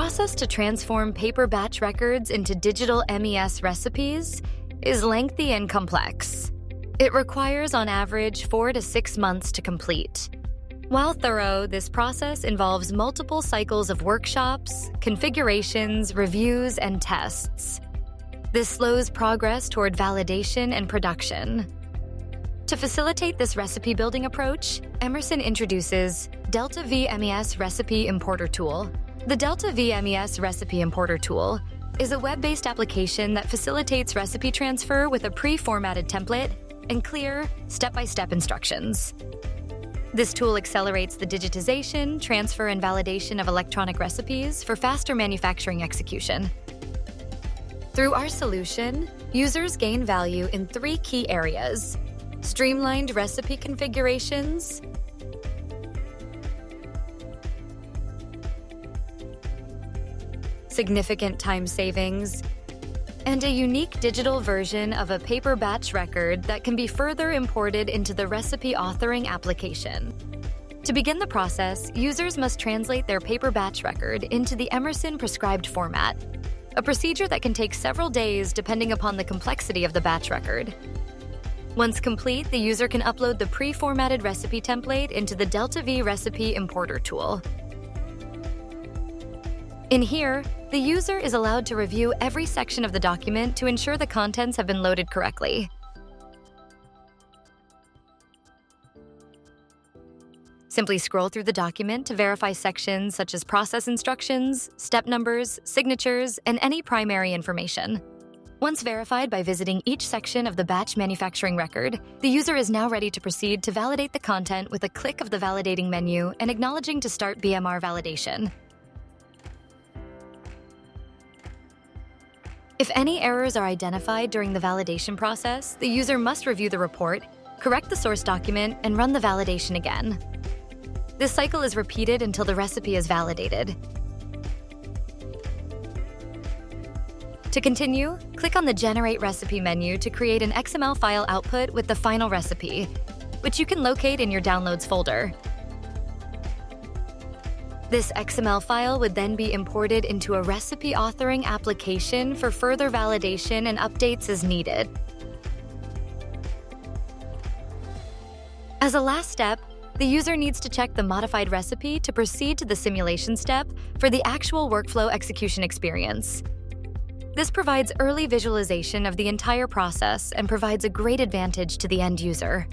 process to transform paper batch records into digital MES recipes is lengthy and complex. It requires, on average, 4 to 6 months to complete. While thorough, this process involves multiple cycles of workshops, configurations, reviews, and tests. This slows progress toward validation and production. To facilitate this recipe-building approach, Emerson introduces DeltaV MES Recipe Importer Tool. The DeltaV MES Recipe Importer Tool is a web-based application that facilitates recipe transfer with a pre-formatted template and clear, step-by-step instructions. This tool accelerates the digitization, transfer, and validation of electronic recipes for faster manufacturing execution. Through our solution, users gain value in 3 key areas: streamlined recipe configurations, significant time savings, and a unique digital version of a paper batch record that can be further imported into the recipe authoring application. To begin the process, users must translate their paper batch record into the Emerson prescribed format, a procedure that can take several days depending upon the complexity of the batch record. Once complete, the user can upload the pre-formatted recipe template into the DeltaV Recipe Importer tool. In here, the user is allowed to review every section of the document to ensure the contents have been loaded correctly. Simply scroll through the document to verify sections such as process instructions, step numbers, signatures, and any primary information. Once verified by visiting each section of the batch manufacturing record, the user is now ready to proceed to validate the content with a click of the validating menu and acknowledging to start BMR validation. If any errors are identified during the validation process, the user must review the report, correct the source document, and run the validation again. This cycle is repeated until the recipe is validated. To continue, click on the Generate Recipe menu to create an XML file output with the final recipe, which you can locate in your Downloads folder. This XML file would then be imported into a recipe authoring application for further validation and updates as needed. As a last step, the user needs to check the modified recipe to proceed to the simulation step for the actual workflow execution experience. This provides early visualization of the entire process and provides a great advantage to the end user.